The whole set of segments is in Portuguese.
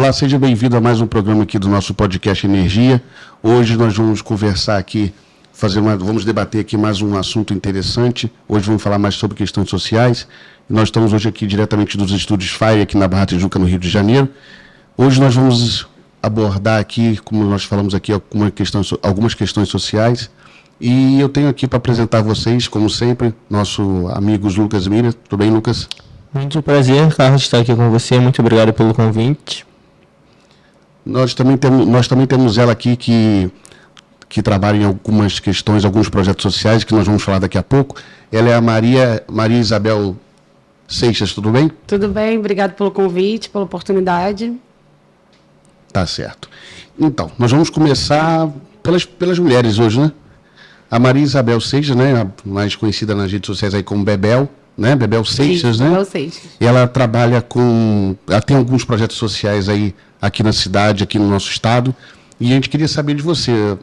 Olá, seja bem-vindo a mais um programa aqui do nosso podcast Energia. Hoje nós vamos conversar aqui, vamos debater aqui mais um assunto interessante. Hoje vamos falar mais sobre questões sociais. Nós estamos hoje aqui diretamente dos estúdios FAI, aqui na Barra Tijuca, no Rio de Janeiro. Hoje nós vamos abordar aqui, como nós falamos aqui, algumas questões sociais. E eu tenho aqui para apresentar vocês, como sempre, nosso amigo Lucas Mira. Tudo bem, Lucas? Muito prazer, Carlos, estar aqui com você. Muito obrigado pelo convite. Nós também temos ela aqui que trabalha em algumas questões, alguns projetos sociais, que nós vamos falar daqui a pouco. Ela é a Maria Isabel Seixas, tudo bem? Tudo bem, obrigado pelo convite, pela oportunidade. Tá certo. Então, nós vamos começar pelas mulheres hoje, né? A Maria Isabel Seixas, né, mais conhecida nas redes sociais aí como Bebel, né? Bebel Seixas, né? Bebel Seixas. E ela ela tem alguns projetos sociais aí aqui na cidade, aqui no nosso estado. E a gente queria saber de você,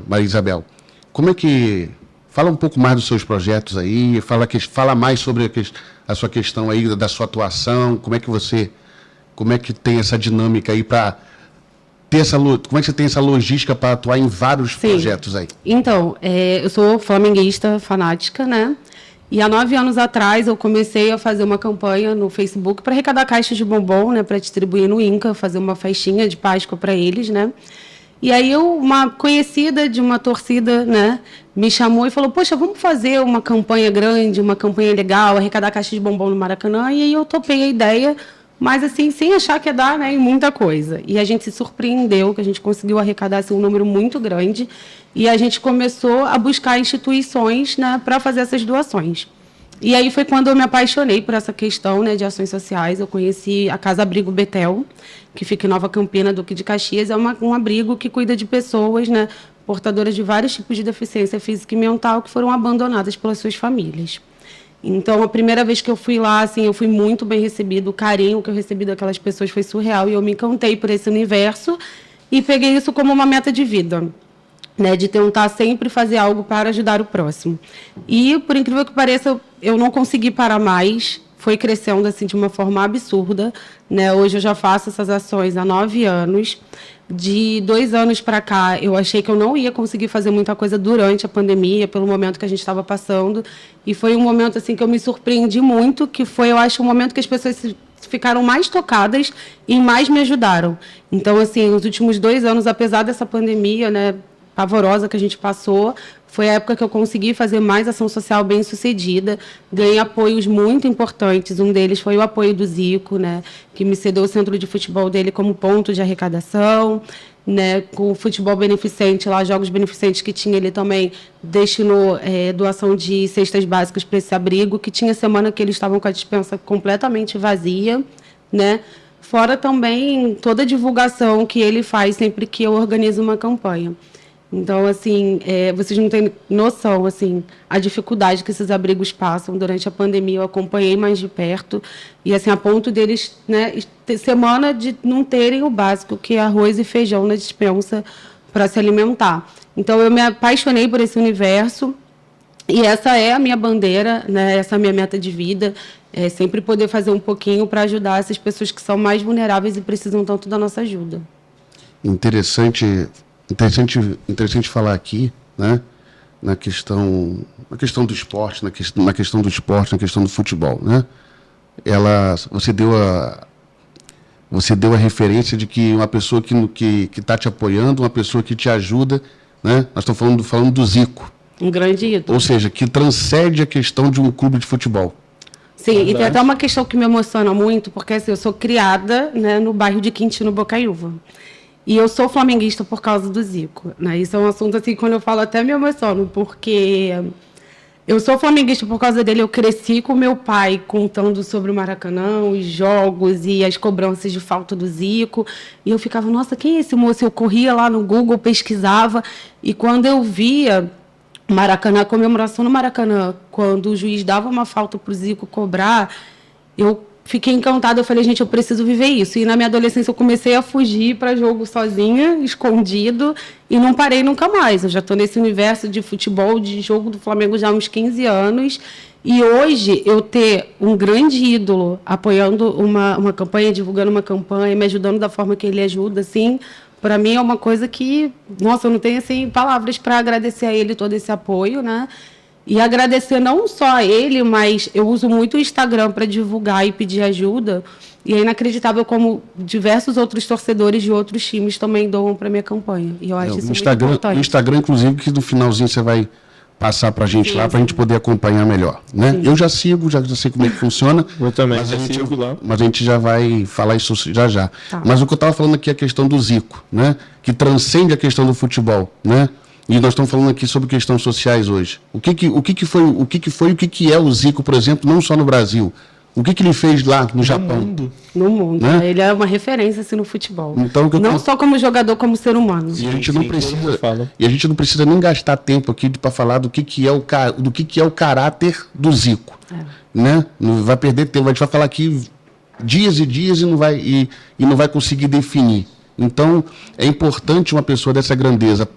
Maria Isabel, como é que... Fala um pouco mais dos seus projetos aí, fala mais sobre a sua questão aí, da sua atuação, como é que tem essa dinâmica aí para... Como é que você tem essa logística para atuar em vários projetos aí? Então, eu sou flamenguista fanática, né? E há 9 anos atrás eu comecei a fazer uma campanha no Facebook para arrecadar caixas de bombom, né? Para distribuir no INCA, fazer uma festinha de Páscoa para eles, né? E aí uma conhecida de uma torcida, né? Me chamou e falou, poxa, vamos fazer uma campanha grande, uma campanha legal, arrecadar caixas de bombom no Maracanã. E aí eu topei a ideia, mas assim, sem achar que ia dar, né, em muita coisa. E a gente se surpreendeu, que a gente conseguiu arrecadar assim, um número muito grande, e a gente começou a buscar instituições, né, para fazer essas doações. E aí foi quando eu me apaixonei por essa questão, né, de ações sociais. Eu conheci a Casa Abrigo Betel, que fica em Nova Campina, Duque de Caxias. É um abrigo que cuida de pessoas, né, portadoras de vários tipos de deficiência física e mental que foram abandonadas pelas suas famílias. Então, a primeira vez que eu fui lá, assim, eu fui muito bem recebida. O carinho que eu recebi daquelas pessoas foi surreal. E eu me encantei por esse universo e peguei isso como uma meta de vida, né, de tentar sempre fazer algo para ajudar o próximo. E, por incrível que pareça, eu não consegui parar mais. Foi crescendo assim, de uma forma absurda, né? Hoje eu já faço essas ações há 9 anos. De 2 anos para cá, eu achei que eu não ia conseguir fazer muita coisa durante a pandemia, pelo momento que a gente estava passando. E foi um momento assim que eu me surpreendi muito, que foi, eu acho, um momento que as pessoas ficaram mais tocadas e mais me ajudaram. Então, assim, os últimos 2 anos, apesar dessa pandemia, né, pavorosa que a gente passou, foi a época que eu consegui fazer mais ação social bem-sucedida, ganhei apoios muito importantes. Um deles foi o apoio do Zico, né, que me cedeu o centro de futebol dele como ponto de arrecadação, né, com o futebol beneficente, lá, jogos beneficentes que tinha, ele também destinou doação de cestas básicas para esse abrigo, que tinha semana que eles estavam com a despensa completamente vazia, né, fora também toda a divulgação que ele faz sempre que eu organizo uma campanha. Então, assim, vocês não têm noção, assim, a dificuldade que esses abrigos passam. Durante a pandemia, eu acompanhei mais de perto. E, assim, a ponto deles, né, semana de não terem o básico, que é arroz e feijão na despensa para se alimentar. Então, eu me apaixonei por esse universo. E essa é a minha bandeira, né, essa é a minha meta de vida. É sempre poder fazer um pouquinho para ajudar essas pessoas que são mais vulneráveis e precisam tanto da nossa ajuda. Interessante falar aqui, né, na questão do esporte, na questão do esporte, na questão do futebol, né? Você deu a referência de que uma pessoa que está te apoiando, uma pessoa que te ajuda, né? Nós estamos falando do Zico. Um grande ídolo. Ou seja, que transcende a questão de um clube de futebol. Sim, verdade. E tem até uma questão que me emociona muito, porque assim, eu sou criada, né, no bairro de Quintino, Bocaiúva. E eu sou flamenguista por causa do Zico, né? Isso é um assunto, assim, quando eu falo até me emociono, porque eu sou flamenguista por causa dele. Eu cresci com meu pai contando sobre o Maracanã, os jogos e as cobranças de falta do Zico. E eu ficava, nossa, quem é esse moço? Eu corria lá no Google, pesquisava. E quando eu via Maracanã, a comemoração no Maracanã, quando o juiz dava uma falta para o Zico cobrar, eu fiquei encantada. Eu falei, gente, eu preciso viver isso. E na minha adolescência eu comecei a fugir para jogo sozinha, escondido, e não parei nunca mais. Eu já estou nesse universo de futebol, de jogo do Flamengo já há uns 15 anos. E hoje, eu ter um grande ídolo apoiando uma campanha, divulgando uma campanha, me ajudando da forma que ele ajuda, assim, para mim é uma coisa que, nossa, eu não tenho, assim, palavras para agradecer a ele todo esse apoio, né? E agradecer não só a ele, mas eu uso muito o Instagram para divulgar e pedir ajuda. E é inacreditável como diversos outros torcedores de outros times também doam para minha campanha. E eu acho isso muito importante. O Instagram, inclusive, que no finalzinho você vai passar para a gente lá, para a gente poder acompanhar melhor, né? Sim. Eu já sigo, já sei como é que funciona. Eu também, mas a gente já vai falar isso já. Tá. Mas o que eu estava falando aqui é a questão do Zico, né? Que transcende a questão do futebol, né? E nós estamos falando aqui sobre questões sociais hoje. O que é o Zico, por exemplo, não só no Brasil? O que ele fez lá no Japão? No mundo. Né? Ele é uma referência assim, no futebol. Então, não só como jogador, como ser humano. E a gente não precisa nem gastar tempo aqui para falar do que é o caráter do Zico. Né? Não vai perder tempo. A gente vai falar aqui dias e dias e não vai conseguir definir. Então, é importante uma pessoa dessa grandeza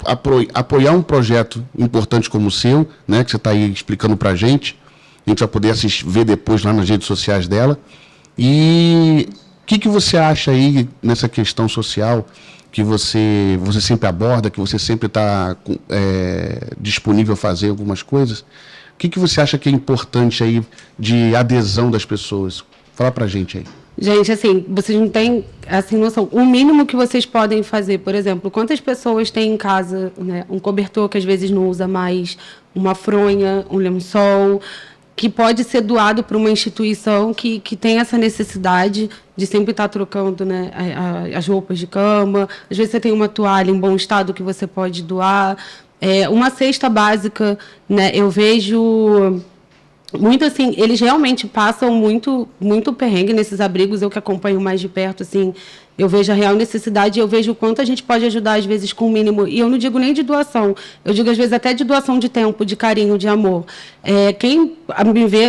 apoiar um projeto importante como o seu, né, que você está aí explicando para a gente vai poder ver depois lá nas redes sociais dela. E o que você acha aí nessa questão social que você sempre aborda, que você sempre está disponível a fazer algumas coisas? O que você acha que é importante aí de adesão das pessoas? Fala para a gente aí. Gente, assim, vocês não têm assim, noção. O mínimo que vocês podem fazer, por exemplo, quantas pessoas têm em casa, né, um cobertor que às vezes não usa mais, uma fronha, um lençol, que pode ser doado para uma instituição que tem essa necessidade de sempre estar trocando, né, as roupas de cama. Às vezes você tem uma toalha em bom estado que você pode doar. Uma cesta básica, né, eu vejo... Muito assim, eles realmente passam muito perrengue nesses abrigos, eu que acompanho mais de perto, assim, eu vejo a real necessidade, eu vejo o quanto a gente pode ajudar, às vezes, com o mínimo, e eu não digo nem de doação, eu digo, às vezes, até de doação de tempo, de carinho, de amor. Quem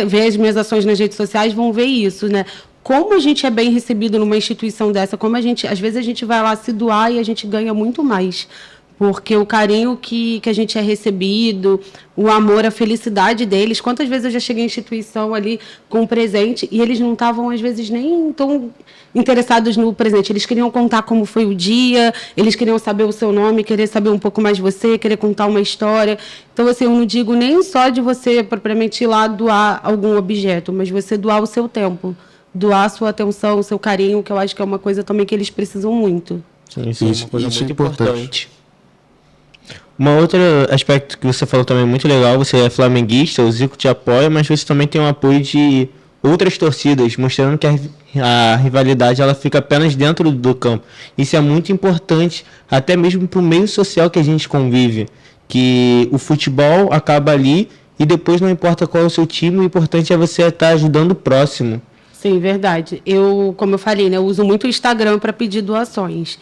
vê as minhas ações nas redes sociais vão ver isso, né? Como a gente é bem recebido numa instituição dessa, como às vezes a gente vai lá se doar e a gente ganha muito mais. Porque o carinho que a gente é recebido, o amor, a felicidade deles. Quantas vezes eu já cheguei em instituição ali com um presente e eles não estavam, às vezes, nem tão interessados no presente. Eles queriam contar como foi o dia, eles queriam saber o seu nome, querer saber um pouco mais de você, querer contar uma história. Então, assim, eu não digo nem só de você, propriamente, ir lá doar algum objeto, mas você doar o seu tempo, doar a sua atenção, o seu carinho, que eu acho que é uma coisa também que eles precisam muito. Sim, isso é uma coisa muito importante. Um outro aspecto que você falou também muito legal, você é flamenguista, o Zico te apoia, mas você também tem o apoio de outras torcidas, mostrando que a rivalidade ela fica apenas dentro do campo. Isso é muito importante, até mesmo para o meio social que a gente convive, que o futebol acaba ali e depois não importa qual é o seu time, o importante é você estar ajudando o próximo. Sim, verdade. Como eu falei, né, eu uso muito o Instagram para pedir doações.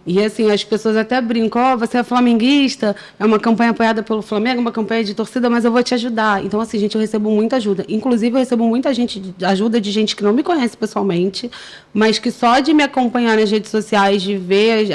E, assim, as pessoas até brincam, você é flamenguista, é uma campanha apoiada pelo Flamengo, uma campanha de torcida, mas eu vou te ajudar. Então, assim, gente, eu recebo muita ajuda. Inclusive, eu recebo muita ajuda de gente que não me conhece pessoalmente, mas que só de me acompanhar nas redes sociais, de ver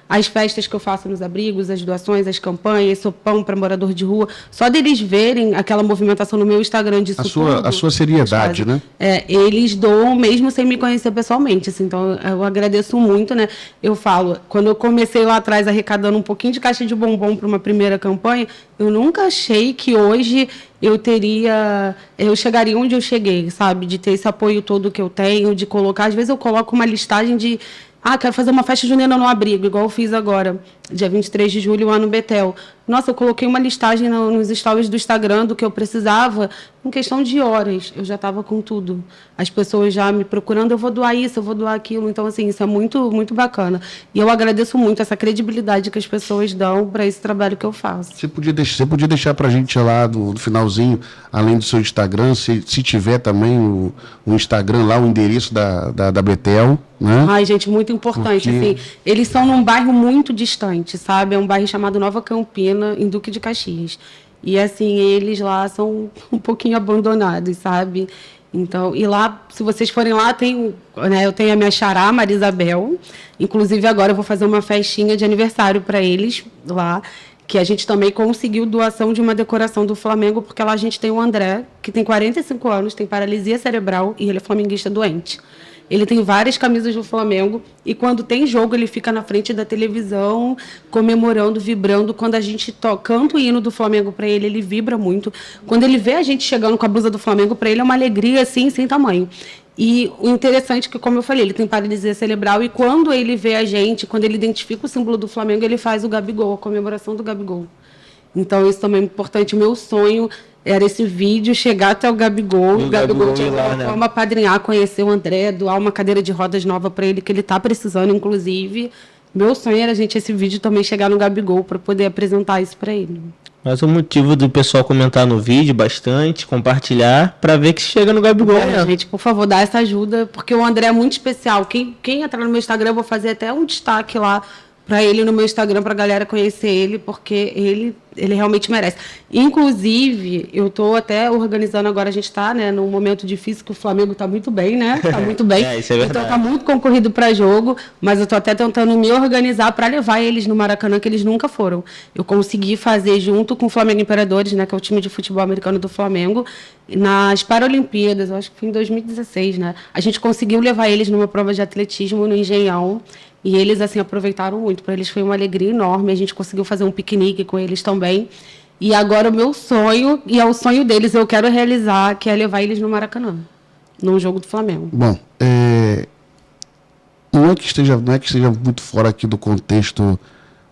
as festas que eu faço nos abrigos, as doações, as campanhas, sopão para morador de rua, só deles verem aquela movimentação no meu Instagram disso a sua seriedade, né? Eles doam mesmo sem me conhecer pessoalmente, assim, então eu agradeço muito, né? Eu falo, quando eu comecei lá atrás arrecadando um pouquinho de caixa de bombom para uma primeira campanha, eu nunca achei que hoje eu chegaria onde eu cheguei, sabe? De ter esse apoio todo que eu tenho, de colocar, às vezes eu coloco uma listagem de quero fazer uma festa junina no abrigo, igual eu fiz agora, dia 23 de julho, lá no Betel. Nossa, eu coloquei uma listagem nos stories do Instagram do que eu precisava, em questão de horas, eu já estava com tudo. As pessoas já me procurando, eu vou doar isso, eu vou doar aquilo. Então, assim, isso é muito, muito bacana. E eu agradeço muito essa credibilidade que as pessoas dão para esse trabalho que eu faço. Você podia deixar para a gente lá no finalzinho, além do seu Instagram, se tiver também o Instagram lá, o endereço da Betel, né? Ai, gente, muito importante. Assim, eles são num bairro muito distante, sabe? É um bairro chamado Nova Campina, em Duque de Caxias. E, assim, eles lá são um pouquinho abandonados, sabe? Então, e lá, se vocês forem lá, eu tenho a minha xará, Maria Isabel. Inclusive, agora eu vou fazer uma festinha de aniversário para eles lá. que a gente também conseguiu doação de uma decoração do Flamengo, porque lá a gente tem o André, que tem 45 anos, tem paralisia cerebral e ele é flamenguista doente. Ele tem várias camisas do Flamengo e quando tem jogo ele fica na frente da televisão comemorando, vibrando. Quando a gente canta o hino do Flamengo para ele, ele vibra muito. Quando ele vê a gente chegando com a blusa do Flamengo, para ele é uma alegria assim, sem tamanho. E o interessante é que, como eu falei, ele tem paralisia cerebral e quando ele vê a gente, quando ele identifica o símbolo do Flamengo, ele faz o Gabigol, a comemoração do Gabigol. Então isso também é importante. O meu sonho era esse vídeo, chegar até o Gabigol, o Gabigol de alguma forma apadrinhar, conhecer o André, doar uma cadeira de rodas nova para ele, que ele está precisando, inclusive. Meu sonho era, gente, esse vídeo também chegar no Gabigol para poder apresentar isso para ele. Mas o motivo do pessoal comentar no vídeo bastante, compartilhar, para ver que chega no Gabigol. Gente, por favor, dá essa ajuda, porque o André é muito especial. Quem entrar no meu Instagram, eu vou fazer até um destaque lá para ele no meu Instagram, para a galera conhecer ele, porque ele realmente merece. Inclusive, eu estou até organizando agora, a gente está, né, num momento difícil, que o Flamengo está muito bem, né? Está muito bem. Isso é verdade. Então está muito concorrido para jogo, mas eu estou até tentando me organizar para levar eles no Maracanã, que eles nunca foram. Eu consegui fazer junto com o Flamengo Imperadores, né, que é o time de futebol americano do Flamengo, nas Paralimpíadas, eu acho que foi em 2016, né? A gente conseguiu levar eles numa prova de atletismo no Engenhão. E eles, assim, aproveitaram muito. Para eles foi uma alegria enorme. A gente conseguiu fazer um piquenique com eles também. E agora o meu sonho, e é o sonho deles, eu quero realizar, que é levar eles no Maracanã, num jogo do Flamengo. Bom, não é que esteja muito fora aqui do contexto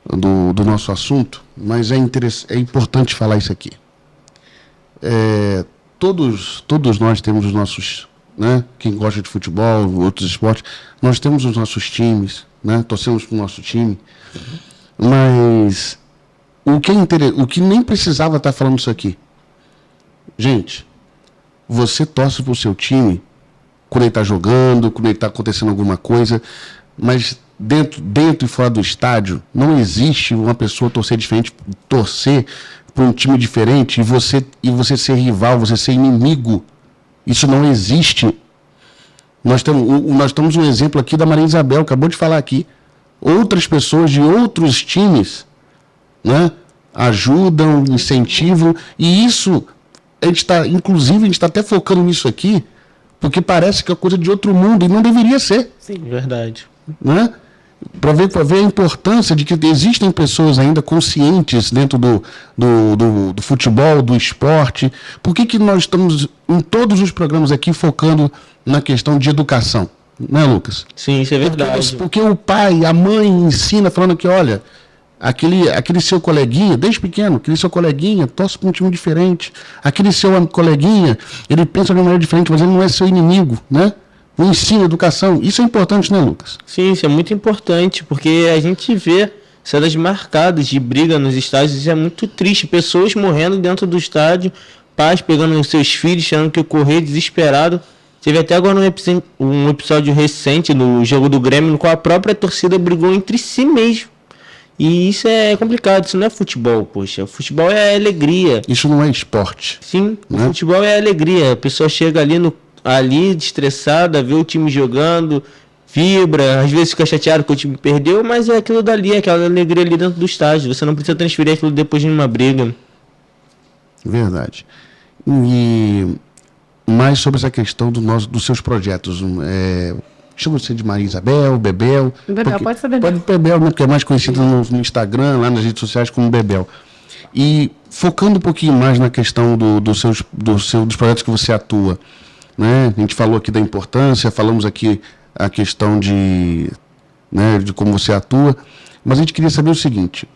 do nosso assunto, mas é importante falar isso aqui. Todos nós temos os nossos, né, quem gosta de futebol, outros esportes, nós temos os nossos times, né, torcemos para o nosso time, mas o que nem precisava estar falando isso aqui. Gente, você torce para o seu time quando ele está jogando, quando ele está acontecendo alguma coisa, mas dentro e fora do estádio não existe uma pessoa torcer para um time diferente e você ser rival, você ser inimigo. Isso não existe. Nós temos um exemplo aqui da Maria Isabel, acabou de falar aqui. Outras pessoas de outros times, né, ajudam, incentivam, e isso, inclusive, a gente está até focando nisso aqui, porque parece que é coisa de outro mundo, e não deveria ser. Sim, verdade. Né? Para ver a importância de que existem pessoas ainda conscientes dentro do futebol, do esporte. Por que nós estamos, em todos os programas aqui, focando na questão de educação? Né, Lucas? Sim, isso é verdade. Porque o pai, a mãe ensina falando que, olha, aquele seu coleguinha, desde pequeno, aquele seu coleguinha torce para um time diferente. Aquele seu coleguinha, ele pensa de uma maneira diferente, mas ele não é seu inimigo, né? O ensino, educação, isso é importante, né, Lucas? Sim, isso é muito importante, porque a gente vê cenas marcadas de briga nos estádios, isso é muito triste, pessoas morrendo dentro do estádio, pais pegando os seus filhos, tendo que correr desesperado. Teve até agora um episódio recente no jogo do Grêmio, no qual a própria torcida brigou entre si mesmo. E isso é complicado, isso não é futebol, poxa. O futebol é alegria. Isso não é esporte. Sim, né? O futebol é alegria. A pessoa chega ali estressada, vê o time jogando, vibra, às vezes fica chateado que o time perdeu, mas é aquilo dali, aquela alegria ali dentro do estádio. Você não precisa transferir aquilo depois de uma briga. Verdade. E mais sobre essa questão dos seus projetos. Chama você de Maria Isabel, Bebel. Bebel, pode ser Bebel. Pode Bebel, né, que é mais conhecido no Instagram, lá nas redes sociais como Bebel. E focando um pouquinho mais na questão dos projetos que você atua, né? A gente falou aqui da importância, falamos aqui a questão de como você atua, mas a gente queria saber o seguinte,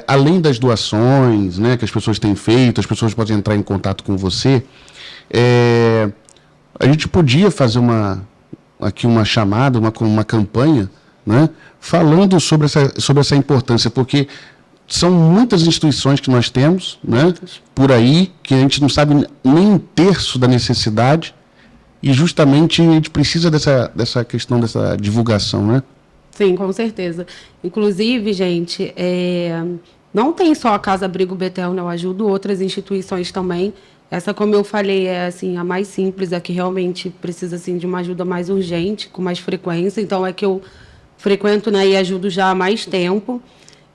além das doações, né, que as pessoas têm feito, as pessoas podem entrar em contato com você, a gente podia fazer uma chamada, uma campanha, né, falando sobre essa importância, porque são muitas instituições que nós temos, né, por aí, que a gente não sabe nem um terço da necessidade, e justamente a gente precisa dessa questão, dessa divulgação, né? Sim, com certeza. Inclusive, gente, não tem só a Casa Abrigo Betel, né? Eu ajudo outras instituições também. Essa, como eu falei, é assim, a mais simples, a que realmente precisa assim, de uma ajuda mais urgente, com mais frequência. Então, é que eu frequento, né, e ajudo já há mais tempo.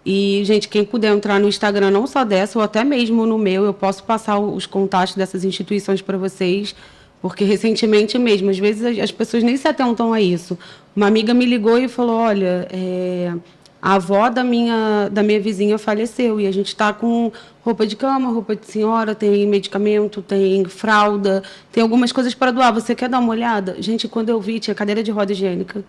E, gente, quem puder entrar no Instagram, não só dessa, ou até mesmo no meu, eu posso passar os contatos dessas instituições para vocês, porque recentemente mesmo, às vezes as pessoas nem se atentam a isso. Uma amiga me ligou e falou, olha, a avó da minha vizinha faleceu e a gente está com roupa de cama, roupa de senhora, tem medicamento, tem fralda, tem algumas coisas para doar. Você quer dar uma olhada? Gente, quando eu vi, tinha cadeira de roda higiênica,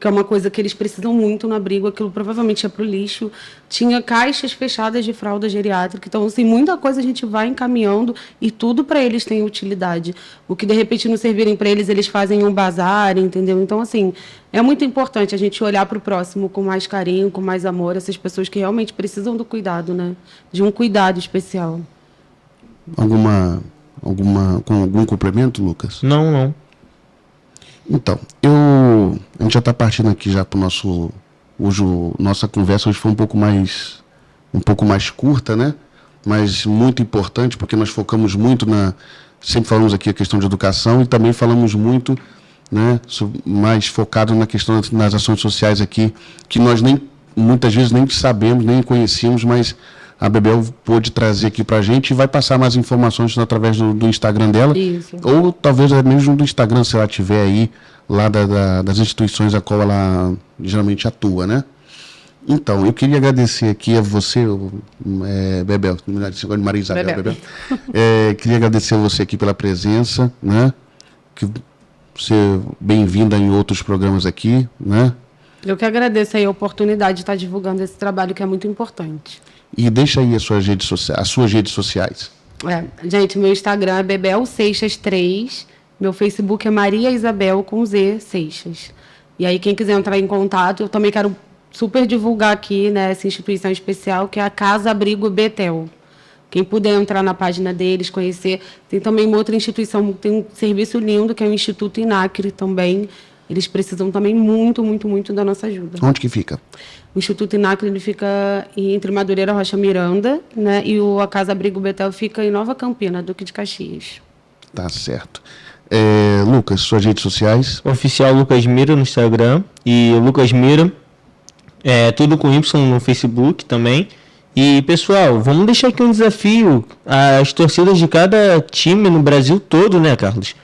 que é uma coisa que eles precisam muito no abrigo, aquilo provavelmente é para o lixo. Tinha caixas fechadas de fralda geriátrica. Então, assim, muita coisa a gente vai encaminhando e tudo para eles tem utilidade. O que, de repente, não servirem para eles, eles fazem um bazar, entendeu? Então, assim, é muito importante a gente olhar para o próximo com mais carinho, com mais amor, essas pessoas que realmente precisam do cuidado, né? De um cuidado especial. Com algum complemento, Lucas? Não. Então, a gente já está partindo aqui já para nossa conversa hoje foi um pouco mais curta, né? Mas muito importante, porque nós focamos muito sempre falamos aqui a questão de educação e também falamos muito, né, mais focado na questão das ações sociais aqui, que nós muitas vezes nem sabemos, nem conhecíamos, mas a Bebel pôde trazer aqui para a gente e vai passar mais informações através do Instagram dela. Isso. Ou talvez mesmo do Instagram, se ela tiver aí, lá das instituições a qual ela geralmente atua, né? Então, eu queria agradecer aqui a você, Bebel, você gosta de Maria Isabel, Bebel. Queria agradecer a você aqui pela presença, né? Que você bem-vinda em outros programas aqui, né? Eu que agradeço aí a oportunidade de estar divulgando esse trabalho que é muito importante. E deixa aí as suas redes sociais. Gente, meu Instagram é bebelseixas3, meu Facebook é Maria Isabel com Z Seixas. E aí, quem quiser entrar em contato, eu também quero super divulgar aqui, né, essa instituição especial, que é a Casa Abrigo Betel. Quem puder entrar na página deles, conhecer. Tem também uma outra instituição, tem um serviço lindo, que é o Instituto INACRE também. Eles precisam também muito, muito, muito da nossa ajuda. Onde que fica? O Instituto INACRE ele fica entre Madureira, Rocha Miranda, né? E a Casa Abrigo Betel fica em Nova Campina, Duque de Caxias. Tá certo. Lucas, suas redes sociais? Oficial Lucas Mira no Instagram e Lucas Mira, tudo com Y no Facebook também. E, pessoal, vamos deixar aqui um desafio às torcidas de cada time no Brasil todo, né, Carlos?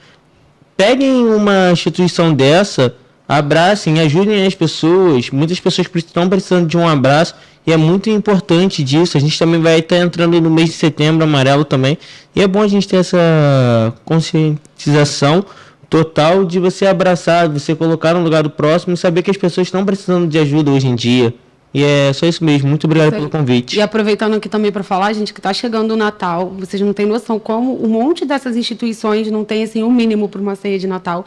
Peguem uma instituição dessa, abracem, ajudem as pessoas. Muitas pessoas estão precisando de um abraço e é muito importante disso. A gente também vai estar entrando no mês de setembro amarelo também. E é bom a gente ter essa conscientização total de você abraçar, de você colocar no lugar do próximo e saber que as pessoas estão precisando de ajuda hoje em dia. E é só isso mesmo. Muito obrigado pelo convite. E aproveitando aqui também para falar, gente, que está chegando o Natal, vocês não têm noção como um monte dessas instituições não tem assim, um mínimo para uma ceia de Natal.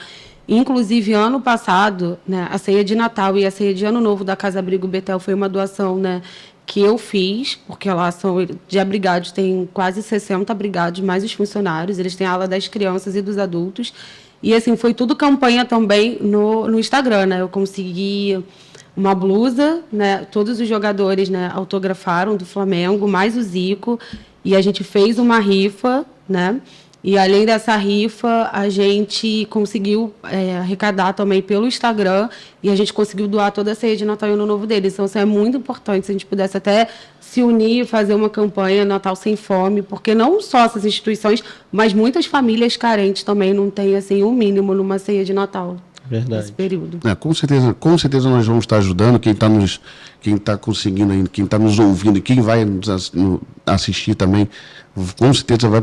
Inclusive, ano passado, né, a ceia de Natal e a ceia de Ano Novo da Casa Abrigo Betel foi uma doação, né, que eu fiz, porque lá são de abrigados, tem quase 60 abrigados, mais os funcionários, eles têm a ala das crianças e dos adultos. E, assim, foi tudo campanha também no Instagram, né? Eu consegui uma blusa, né? Todos os jogadores, né, autografaram do Flamengo, mais o Zico, e a gente fez uma rifa, né? E além dessa rifa, a gente conseguiu arrecadar também pelo Instagram e a gente conseguiu doar toda a ceia de Natal e Ano Novo deles. Então, isso é muito importante, se a gente pudesse até se unir e fazer uma campanha Natal Sem Fome, porque não só essas instituições, mas muitas famílias carentes também não têm assim, um mínimo numa ceia de Natal. Verdade. Nesse período. Com certeza nós vamos estar ajudando quem está conseguindo aí, quem está nos ouvindo e quem vai nos assistir também, com certeza vai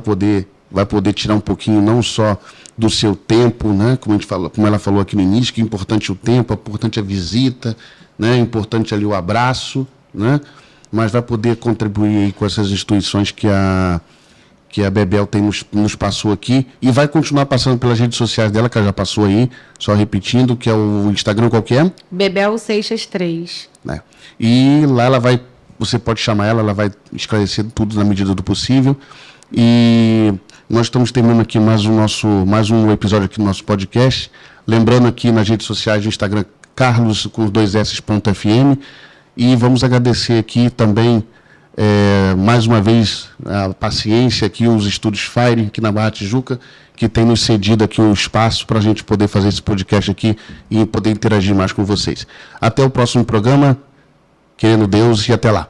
poder tirar um pouquinho não só do seu tempo, né, como ela falou aqui no início, que é importante o tempo, é importante a visita, né, é importante ali o abraço, né, mas vai poder contribuir aí com essas instituições que a Bebel nos passou aqui e vai continuar passando pelas redes sociais dela, que ela já passou aí, só repetindo, que é o Instagram, qual que é? Bebel Seixas 3. Né? E lá você pode chamar ela vai esclarecer tudo na medida do possível. E nós estamos terminando aqui mais um episódio aqui do nosso podcast. Lembrando aqui nas redes sociais do Instagram, Carlos com 2s.fm. E vamos agradecer aqui também mais uma vez a paciência aqui, os estúdios Fire aqui na Barra Tijuca, que tem nos cedido aqui um espaço para a gente poder fazer esse podcast aqui e poder interagir mais com vocês. Até o próximo programa, querendo Deus, e até lá.